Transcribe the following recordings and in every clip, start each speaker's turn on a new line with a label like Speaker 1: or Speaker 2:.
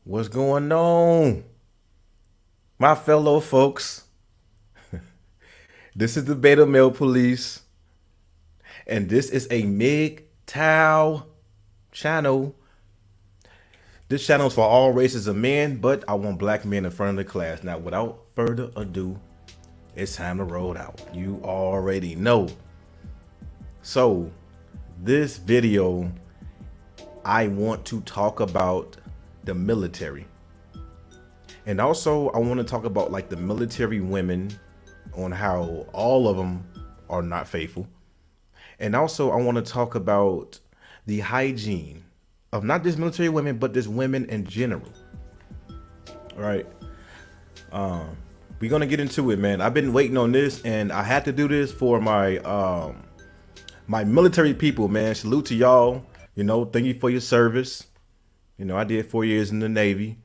Speaker 1: What's going on, my fellow folks? This is the Beta Male Police, and this is a MGTOW channel. This channel is for all races of men, but I want black men in front of the class. Now, without further ado, it's time to roll it out. You already know. So, this video, I want to talk about the military. And also, I want to talk about like the military women, on how all of them are not faithful. And also, I want to talk about the hygiene of not just military women, but just women in general. All right. We're gonna get into it, man. I've been waiting on this, and I had to do this for my military people, man. Salute to y'all. Thank you for your service. I did 4 years in the Navy.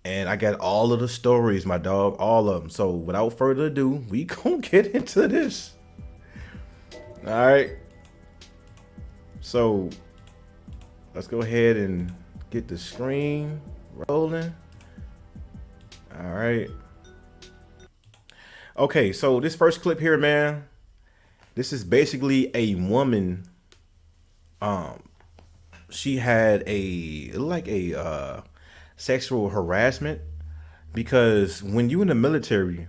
Speaker 1: And I got all of the stories, my dog, all of them. So without further ado, we gonna get into this. All right. So let's go ahead and get the screen rolling. All right. Okay, so this first clip here, man, this is basically a woman. She had a sexual harassment, because when you in the military,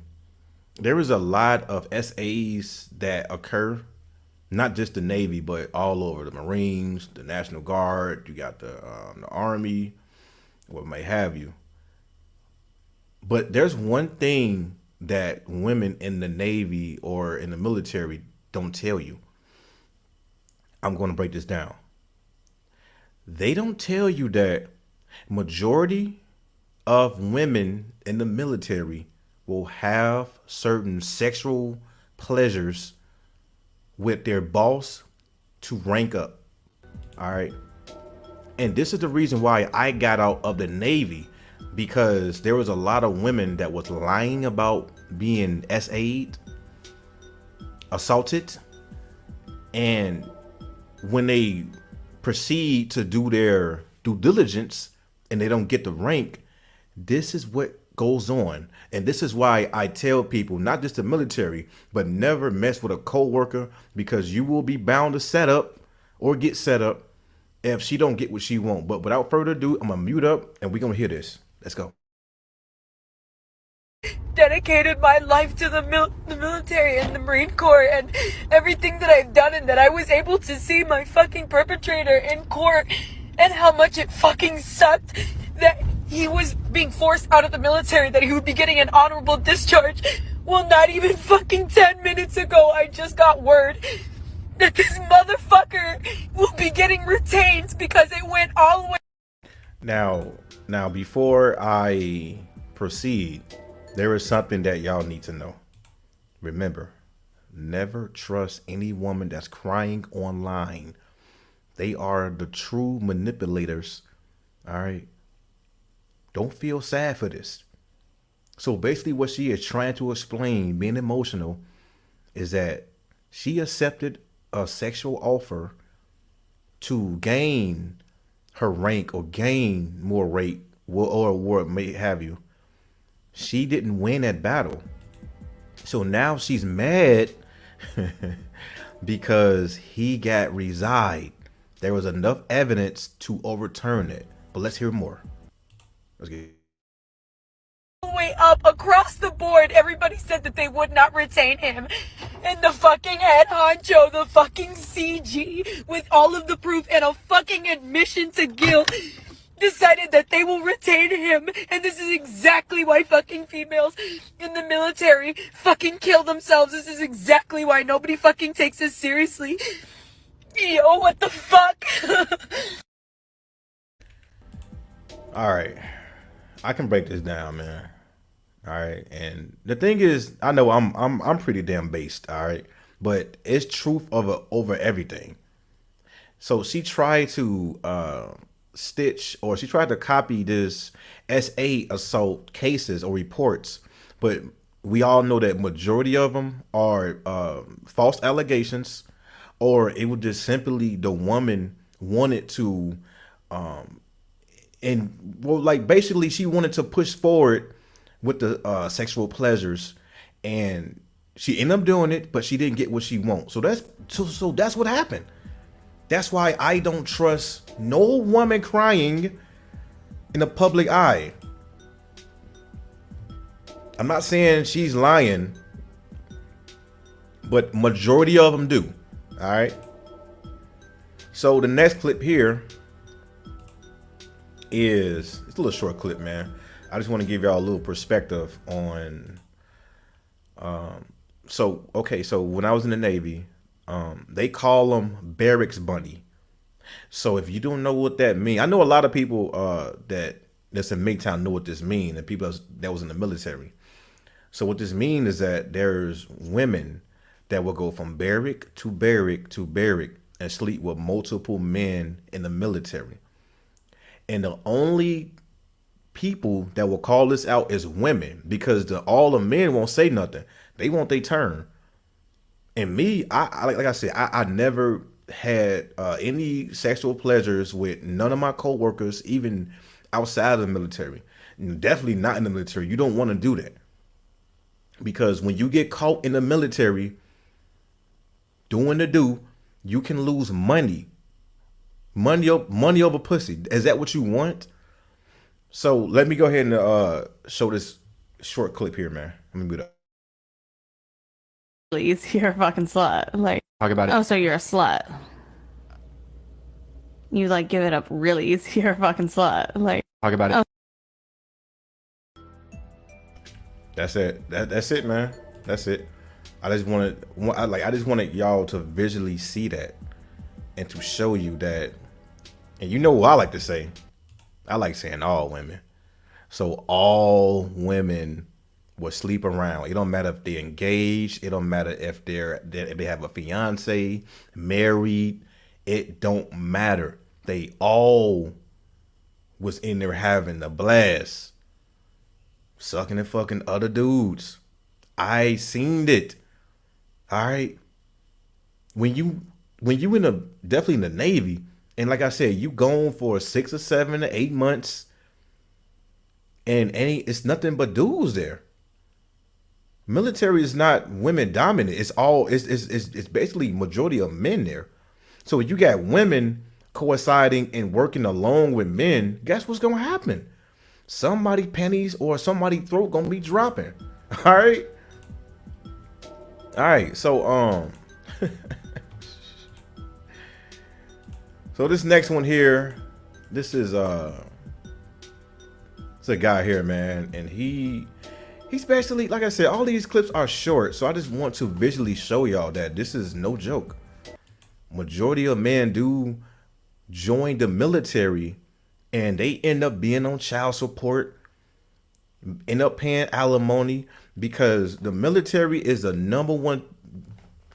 Speaker 1: there is a lot of SAs that occur, not just the Navy, but all over the Marines, the National Guard. You got the Army, what may have you. But there's one thing that women in the Navy or in the military don't tell you. I'm going to break this down. They don't tell you that majority of women in the military will have certain sexual pleasures with their boss to rank up. All right. And this is the reason why I got out of the Navy, because there was a lot of women that was lying about being SA'd, assaulted, and when they proceed to do their due diligence and they don't get the rank, this is what goes on. And this is why I tell people, not just the military, but never mess with a coworker, because you will be bound to set up or get set up if she don't get what she want. But without further ado, I'm gonna mute up and we're gonna hear this. Let's go.
Speaker 2: Dedicated my life to the military and the Marine Corps and everything that I've done, and that I was able to see my fucking perpetrator in court, and how much it fucking sucked that he was being forced out of the military, that he would be getting an honorable discharge. Well, not even fucking 10 minutes ago, I just got word that this motherfucker will be getting retained because it went all the way.
Speaker 1: Now, before I proceed, there is something that y'all need to know. Remember, never trust any woman that's crying online. They are the true manipulators. All right. Don't feel sad for this. So basically, what she is trying to explain, being emotional, is that she accepted a sexual offer to gain her rank or gain more rate, or what may have you. She didn't win that battle. So now she's mad because he got resigned. There was enough evidence to overturn it. But let's hear more. Let's get
Speaker 2: Way up across the board, everybody said that they would not retain him, and the fucking head honcho, the fucking CG, with all of the proof and a fucking admission to guilt, decided that they will retain him. And this is exactly why fucking females in the military fucking kill themselves. This is exactly why nobody fucking takes us seriously. Yo, what the fuck?
Speaker 1: All right. I can break this down, man. All right. And the thing is, I know I'm pretty damn based, all right? But it's truth over everything. So she tried to she tried to copy this SA assault cases or reports, but we all know that majority of them are false allegations, or it would just simply the woman wanted to and well, like basically she wanted to push forward with the sexual pleasures, and she ended up doing it, but she didn't get what she wants. So that's what happened. That's why I don't trust no woman crying in the public eye. I'm not saying she's lying, but majority of them do. All right. So the next clip here is it's a little short clip, man. I just want to give y'all a little perspective on. So okay, so when I was in the Navy, they call them barracks bunny. So if you don't know what that means, I know a lot of people that's in Midtown know what this means, and people that was in the military. So what this means is that there's women that will go from barrack to barrack to barrack and sleep with multiple men in the military. And the only people that will call this out is women because all the men won't say nothing. They want their turn. And me, like I said, I never had any sexual pleasures with none of my coworkers, even outside of the military. Definitely not in the military. You don't want to do that because when you get caught in the military doing the do, you can lose money, money over pussy. Is that what you want? So let me go ahead and show this short clip here, man. Let me mute up.
Speaker 2: Please, you're a fucking slut. Like,
Speaker 1: Talk about it.
Speaker 2: oh, so you're a slut. You like give it up really easy. You're a fucking slut. Like,
Speaker 1: Talk about it.
Speaker 2: oh,
Speaker 1: That's it. That's it, man. That's it. I just wanted y'all to visually see that and to show you that. And you know what I like to say? I like saying all women. So all women will sleep around. It don't matter if they're engaged. It don't matter if if they have a fiance, married. It don't matter. They all was in there having a blast, sucking and fucking other dudes. I seen it. All right. When you in the definitely in the Navy, and like I said, you gone for 6 or 7 or 8 months, and it's nothing but dudes there. Military is not women dominant. It's basically majority of men there. So you got women coinciding and working along with men. Guess what's gonna happen? Somebody pennies or somebody throat gonna be dropping. All right. All right. So so this next one here, this is it's a guy here, man, and he's basically, like I said, all these clips are short, so I just want to visually show y'all that this is no joke. Majority of men do join the military, and they end up being on child support, end up paying alimony, because the military is the number one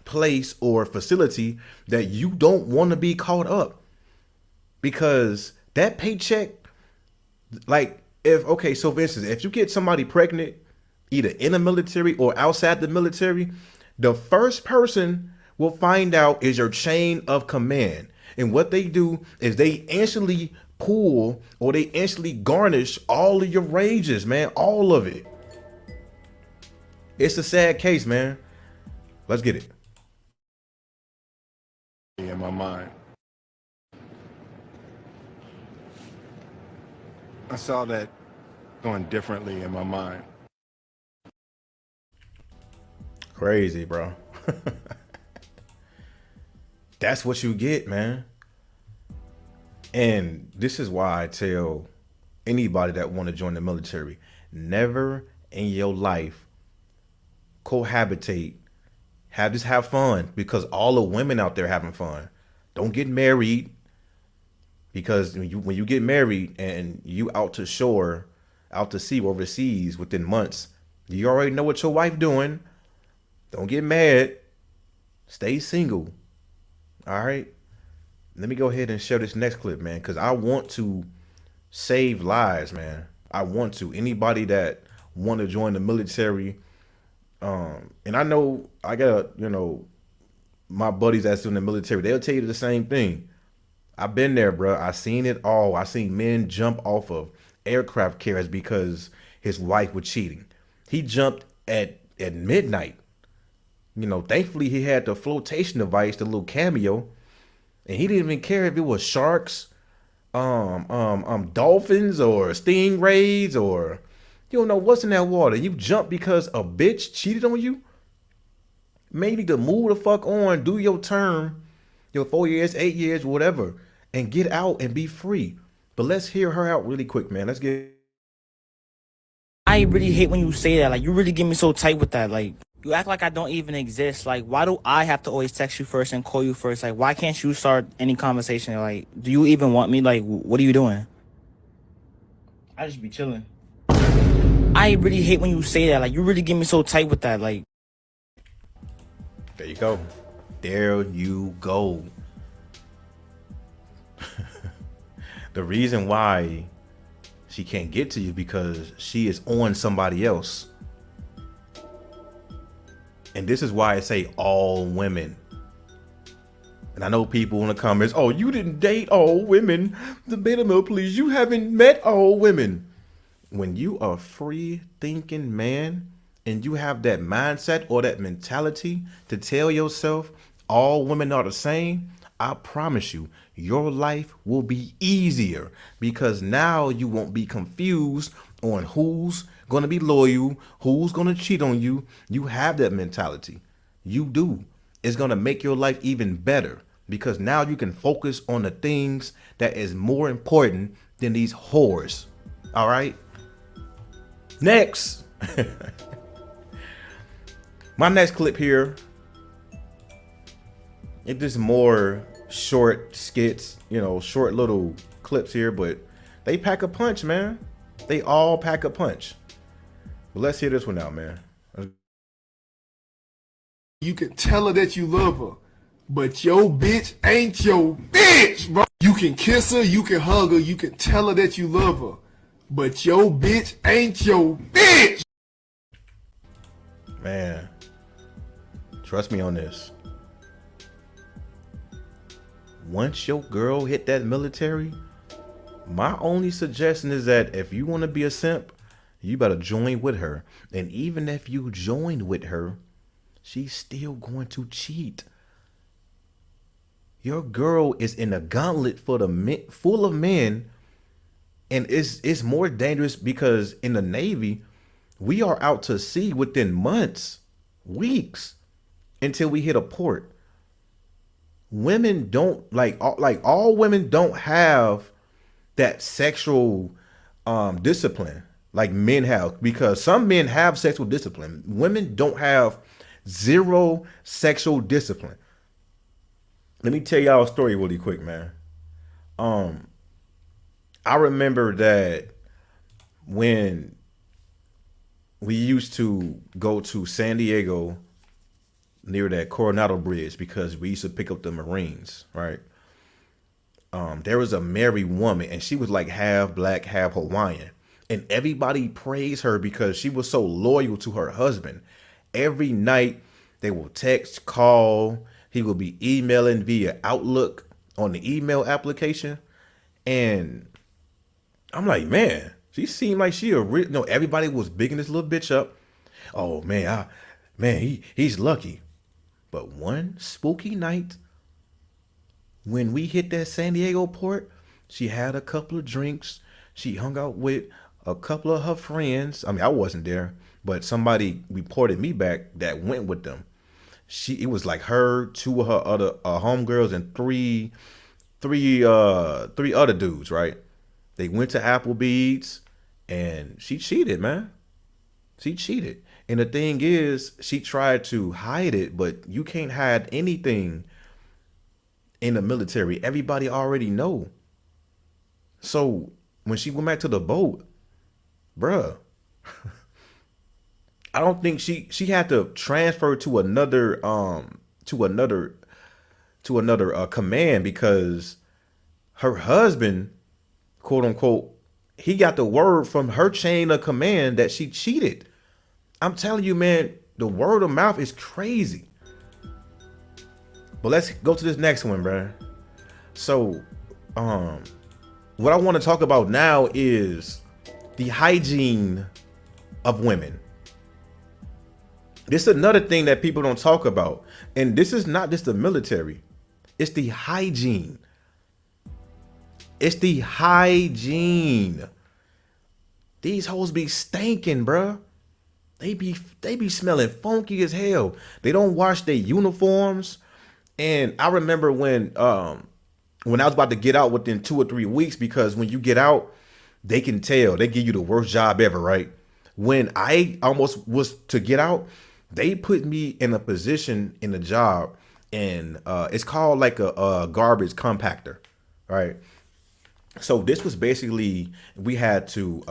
Speaker 1: place or facility that you don't want to be caught up, because that paycheck, like if okay, so for instance, if you get somebody pregnant either in the military or outside the military, the first person will find out is your chain of command. And what they do is they instantly pull or they instantly garnish all of your wages, man, all of it. It's a sad case, man. Let's get it.
Speaker 3: In my mind, I saw that going differently in my mind.
Speaker 1: Crazy, bro. That's what you get, man. And this is why I tell anybody that want to join the military, never in your life cohabitate. Have fun, because all the women out there having fun. Don't get married, because when you get married and you out to shore, out to sea, overseas within months, you already know what your wife doing. Don't get mad. Stay single. All right. Let me go ahead and share this next clip, man, because I want to save lives, man. I want to. Anybody that want to join the military, and I know I got, my buddies that's in the military, they'll tell you the same thing. I've been there, bro. I seen it all. I seen men jump off of aircraft carriers because his wife was cheating. He jumped at midnight. You know, thankfully he had the flotation device, the little cameo, and he didn't even care if it was sharks, dolphins or stingrays or you don't know what's in that water. You jump because a bitch cheated on you. Maybe to move the fuck on, do your term, your 4 years, 8 years, whatever, and get out and be free. But let's hear her out really quick, man. Let's get.
Speaker 4: I really hate when you say that. Like, you really get me so tight with that. Like, you act like I don't even exist. Like, why do I have to always text you first and call you first? Like, why can't you start any conversation? Like, do you even want me? Like, what are you doing? I just be chilling. I really hate when you say that. Like, you really get me so tight with that. Like,
Speaker 1: There you go. There you go. The reason why she can't get to you because she is on somebody else. And this is why I say all women. And I know people in the comments, oh, you didn't date all women. The beta male, please. You haven't met all women. When you are a free thinking man and you have that mindset or that mentality to tell yourself all women are the same, I promise you, your life will be easier because now you won't be confused on who's going to be loyal, who's going to cheat on you. You have that mentality. You do. It's going to make your life even better because now you can focus on the things that is more important than these whores. All right. Next. My next clip here. It is more short skits, you know, short little clips here, but they pack a punch, man. They all pack a punch. But let's hear this one out, man.
Speaker 5: You can tell her that you love her, but your bitch ain't your bitch, bro. You can kiss her, you can hug her, you can tell her that you love her, but your bitch ain't your bitch.
Speaker 1: Man, trust me on this. Once your girl hit that military, my only suggestion is that if you want to be a simp, you better join with her. And even if you join with her, she's still going to cheat. Your girl is in a gauntlet for the men, full of men, and it's more dangerous because in the Navy, we are out to sea within months, weeks, until we hit a port. Women don't all women don't have that sexual discipline like men have, because some men have sexual discipline. Women don't have zero sexual discipline. Let me tell y'all a story really quick, man. I remember that when we used to go to San Diego near that Coronado Bridge because we used to pick up the Marines, right? There was a married woman and she was like half black, half Hawaiian. And everybody praised her because she was so loyal to her husband. Every night they will text, call. He will be emailing via Outlook on the email application. And I'm like, man, she seemed like she a real, no, everybody was bigging this little bitch up. Oh man, he's lucky. But one spooky night, when we hit that San Diego port, she had a couple of drinks. She hung out with a couple of her friends. I mean, I wasn't there, but somebody reported me back that went with them. It was like her, two of her other homegirls, and three other dudes, right? They went to Applebee's, and she cheated, man. She cheated. And the thing is, she tried to hide it, but you can't hide anything in the military. Everybody already know. So when she went back to the boat, bruh, I don't think she had to transfer to another command because her husband, quote unquote, he got the word from her chain of command that she cheated. I'm telling you, man, the word of mouth is crazy. But let's go to this next one, bro. So What I want to talk about now is the hygiene of women. This is another thing that people don't talk about. And this is not just the military. It's the hygiene. It's the hygiene. These hoes be stinking, bruh. They be smelling funky as hell. They don't wash their uniforms. And I remember when I was about to get out within 2 or 3 weeks, because when you get out, they can tell. They give you the worst job ever, right? When I almost was to get out, they put me in a position in the job, and it's called like a garbage compactor, right? So this was basically, we had to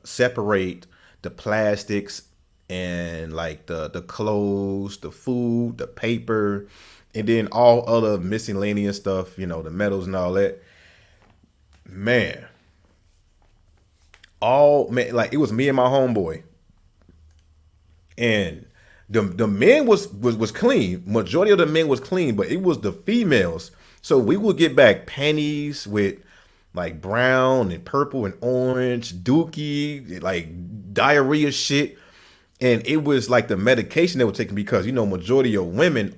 Speaker 1: separate the plastics and like the clothes, the food, the paper, and then all other miscellaneous stuff, you know, the metals and all that. Man, like it was me and my homeboy, and the men was clean. Majority of the men was clean, but it was the females. So we would get back panties with like brown and purple and orange, dookie, like diarrhea shit. And it was like the medication they were taking, because, you know, majority of women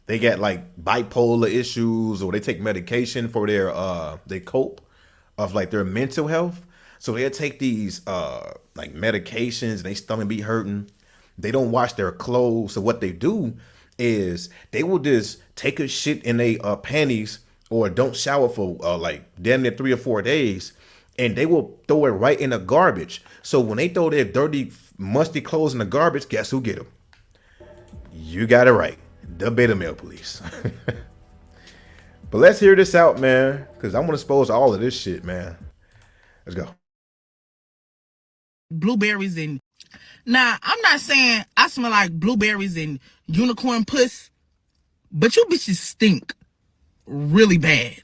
Speaker 1: they got like bipolar issues, or they take medication for they cope of like their mental health. So they'll take these like medications, and they stomach be hurting. They don't wash their clothes. So what they do is they will just take a shit in their panties, or don't shower for like damn near 3 or 4 days, and they will throw it right in the garbage. So when they throw their dirty, musty clothes in the garbage, guess who get them? You got it right, the beta male police. But let's hear this out, man, because I'm gonna expose all of this shit, man. Let's go.
Speaker 6: Blueberries and now I'm not saying I smell like blueberries and unicorn puss, but you bitches stink really bad.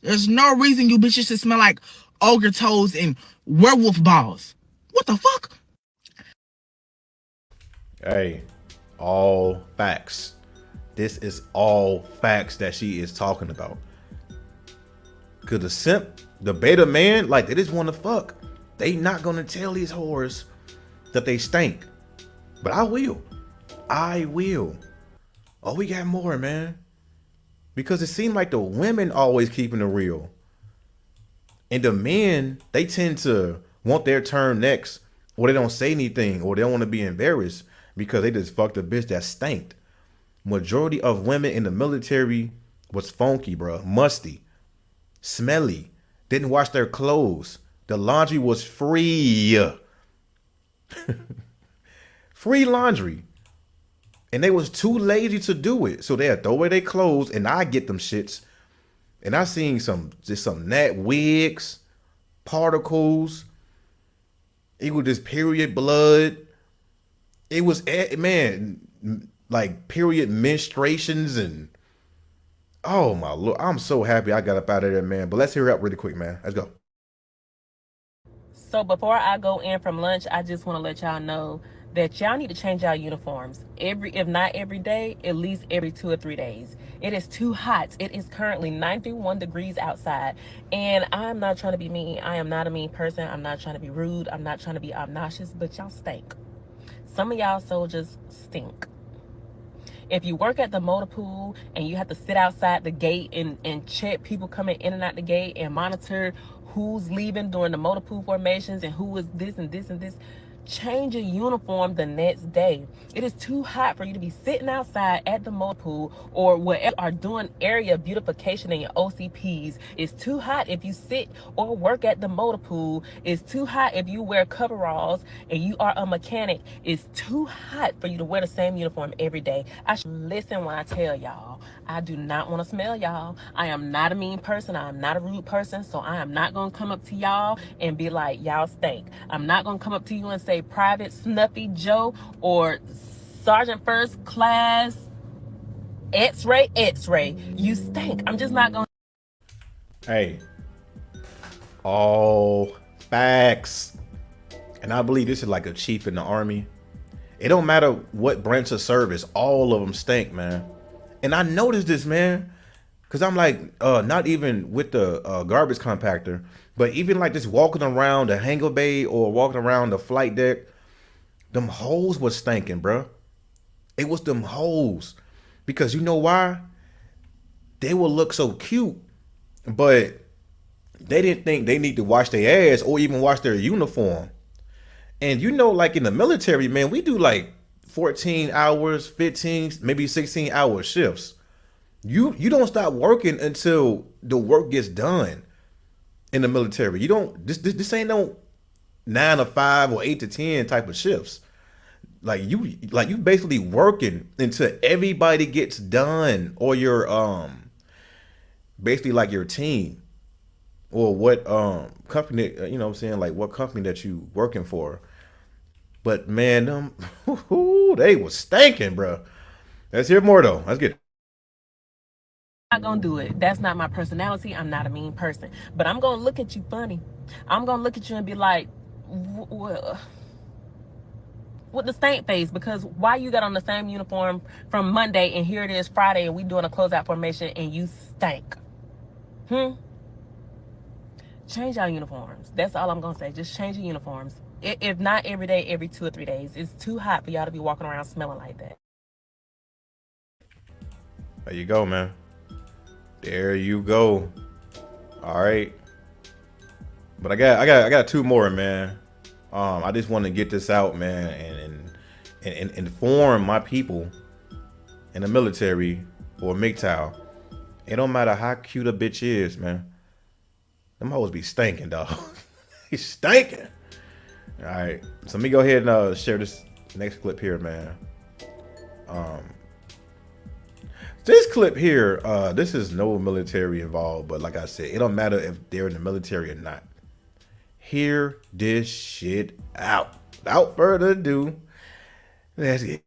Speaker 6: There's no reason you bitches should smell like ogre toes and werewolf balls. What the fuck?
Speaker 1: Hey, all facts. This is all facts that she is talking about. Cause the simp, the beta man, like, they just want to fuck. They not gonna tell these whores that they stink. But I will. I will. Oh, we got more, man. Because it seemed like the women always keeping it real. And the men, they tend to want their turn next, or they don't say anything, or they don't want to be embarrassed because they just fucked a bitch that stank. Majority of women in the military was funky, bro. Musty. Smelly. Didn't wash their clothes. The laundry was free. Free laundry. And they was too lazy to do it. So they'd throw away their clothes, and I get them shits. And I seen some gnat wigs, particles. It was just period blood. It was, man, like period menstruations, and oh my Lord, I'm so happy I got up out of there, man. But let's hear it up really quick, man. Let's go.
Speaker 7: So before I go in from lunch, I just want to let y'all know that y'all need to change y'all uniforms. If not every day, at least every 2 or 3 days. It is too hot. It is currently 91 degrees outside. And I'm not trying to be mean. I am not a mean person. I'm not trying to be rude. I'm not trying to be obnoxious, but y'all stink. Some of y'all soldiers stink. If you work at the motor pool and you have to sit outside the gate and check people coming in and out the gate and monitor who's leaving during the motor pool formations and who is this and this and this, change your uniform the next day. It is too hot for you to be sitting outside at the motor pool or wherever are doing area beautification in your OCPs. It's too hot if you sit or work at the motor pool. It's too hot if you wear coveralls and you are a mechanic. It's too hot for you to wear the same uniform every day. I should listen when I tell y'all. I do not want to smell y'all. I am not a mean person. I am not a rude person. So I am not going to come up to y'all and be like, y'all stink. I'm not going to come up to you and say, Private Snuffy Joe or Sergeant First Class X-Ray, you stink. I'm just not going
Speaker 1: to. Hey, all facts. And I believe this is like a chief in the army. It don't matter what branch of service, all of them stink, man. And I noticed this, man. Cause I'm like, not even with the garbage compactor, but even like just walking around the hangar bay or walking around the flight deck, them holes was stinking, bro. It was them holes. Because you know why? They would look so cute, but they didn't think they need to wash their ass or even wash their uniform. And you know, like in the military, man, we do like 14 hours, 15, maybe 16-hour shifts. You don't stop working until the work gets done in the military. You don't this ain't no 9 to 5 or 8 to 10 type of shifts. Like you basically working until everybody gets done or your basically like your team or what company, you know what I'm saying, like what company that you working for. But man, they was stinking, bro. Let's hear more though. Let's get it.
Speaker 7: Not gonna do it. That's not my personality. I'm not a mean person. But I'm gonna look at you funny. I'm gonna look at you and be like, with the stank face, because why you got on the same uniform from Monday and here it is Friday and we doing a closeout formation and you stank? Change our uniforms. That's all I'm gonna say. Just change your uniforms. If not every day, every 2 or 3 days. It's too hot for y'all to be walking around smelling like that.
Speaker 1: There you go, man. There you go. All right. But I got two more, man. I just want to get this out, man, and inform my people in the military or MGTOW. It don't matter how cute a bitch is, man. Them hoes be stinking, dog. He's stinking. All right. So let me go ahead and share this next clip here, man. This clip here, this is no military involved, but like I said, it don't matter if they're in the military or not. Hear this shit out. Without further ado, let's get.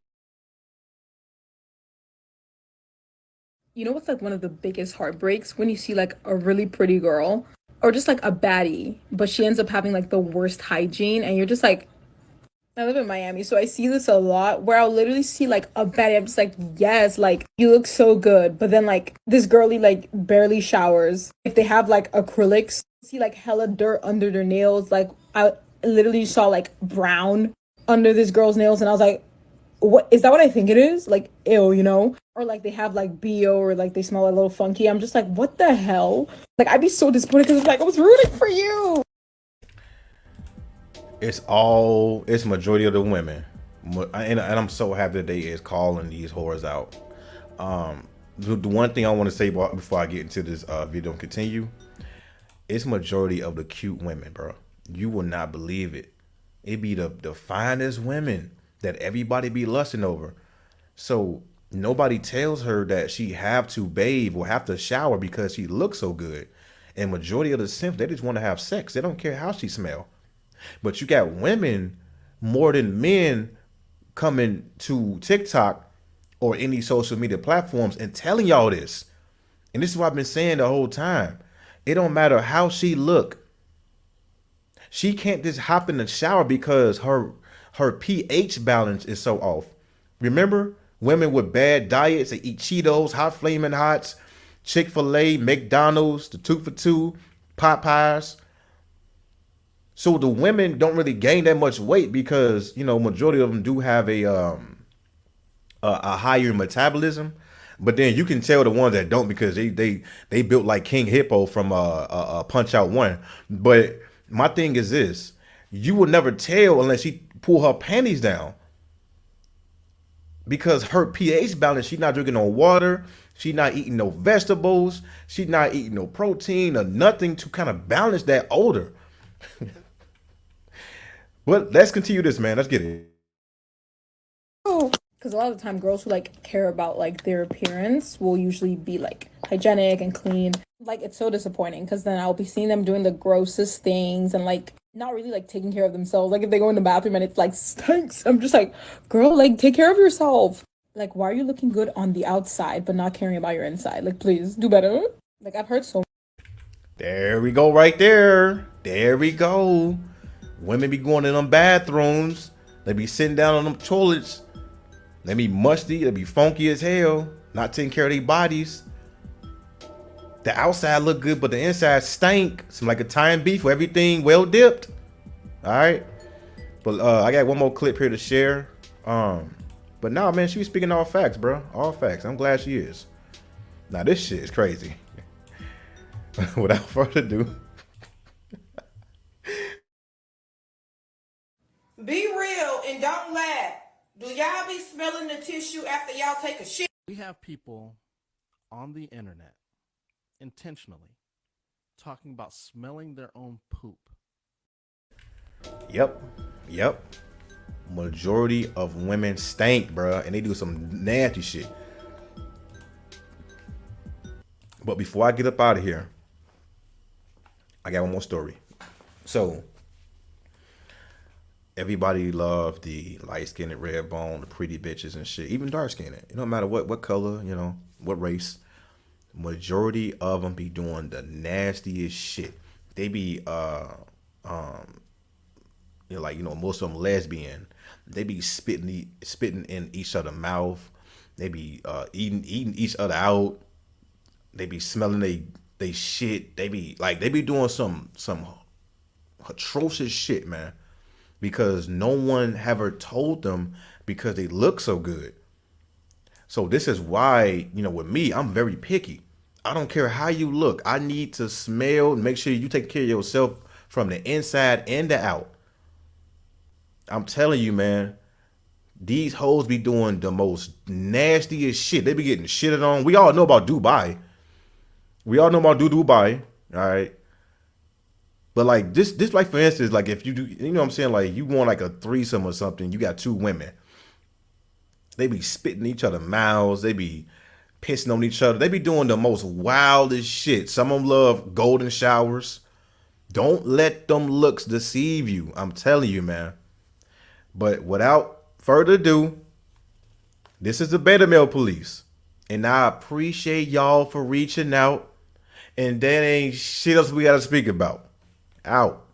Speaker 2: You know what's like one of the biggest heartbreaks? When you see like a really pretty girl or just like a baddie, but she ends up having like the worst hygiene, and you're just like, I live in Miami, so I see this a lot where I'll literally see like a baddie. I'm just like, yes, like you look so good. But then like this girly like barely showers. If they have like acrylics, see like hella dirt under their nails. Like I literally saw like brown under this girl's nails, and I was like, what is that? What I think it is? Like ew, you know? Or like they have like BO, or like they smell a little funky. I'm just like, what the hell? Like I'd be so disappointed because it's like I was rooting for you.
Speaker 1: It's majority of the women, and I'm so happy that they is calling these whores out. The one thing I want to say before I get into this video and continue, it's majority of the cute women, bro. You will not believe it. It be the finest women that everybody be lusting over. So nobody tells her that she have to bathe or have to shower because she looks so good. And majority of the simps, they just want to have sex. They don't care how she smell. But you got women more than men coming to TikTok or any social media platforms and telling y'all this. And this is what I've been saying the whole time. It don't matter how she look. She can't just hop in the shower because her pH balance is so off. Remember, women with bad diets, they eat Cheetos, hot flaming hots, Chick-fil-A, McDonald's, the 2 for 2, Popeyes. So the women don't really gain that much weight because, you know, majority of them do have a higher metabolism. But then you can tell the ones that don't because they built like King Hippo from Punch Out 1. But my thing is this: you will never tell unless she pull her panties down, because her pH balance. She's not drinking no water. She's not eating no vegetables. She's not eating no protein or nothing to kind of balance that odor. But let's continue this, man. Let's get it.
Speaker 2: Because a lot of the time girls who like care about like their appearance will usually be like hygienic and clean. Like it's so disappointing because then I'll be seeing them doing the grossest things and like not really like taking care of themselves. Like if they go in the bathroom and it's like stinks, I'm just like, girl, like take care of yourself. Like why are you looking good on the outside but not caring about your inside? Like please do better. Like I've heard so.
Speaker 1: There we go, right there. There we go. Women be going in them bathrooms. They be sitting down on them toilets. They be musty. They be funky as hell. Not taking care of their bodies. the outside look good, but the inside stank. Some like Italian beef with everything well dipped. All right. But I got one more clip here to share. But nah, man, she was speaking all facts, bro. All facts. I'm glad she is. Now this shit is crazy. Without further ado.
Speaker 8: Be real and don't laugh. Do y'all be smelling the tissue after y'all take a shit?
Speaker 9: We have people on the internet intentionally talking about smelling their own poop.
Speaker 1: Yep. Majority of women stank, bruh, and they do some nasty shit. But before I get up out of here, I got one more story. So, everybody love the light-skinned, red bone, the pretty bitches and shit, even dark-skinned. It don't matter what color, you know, what race. Majority of them be doing the nastiest shit. They be, like, you know, most of them lesbian. They be spitting in each other's mouth. They be eating each other out. They be smelling they shit. They be doing some atrocious shit, man. Because no one ever told them because they look so good. So this is why, you know, with me, I'm very picky. I don't care how you look. I need to smell and make sure you take care of yourself from the inside and the out. I'm telling you, man, these hoes be doing the most nastiest shit. They be getting shitted on. We all know about Dubai. Dubai, all right? But like this like for instance, like if you do, you know what I'm saying, like you want like a threesome or something, you got two women. They be spitting each other mouths, they be pissing on each other, they be doing the most wildest shit. Some of them love golden showers. Don't let them looks deceive you. I'm telling you, man. But without further ado, this is the Beta Male Police. And I appreciate y'all for reaching out. And that ain't shit else we gotta speak about. Out.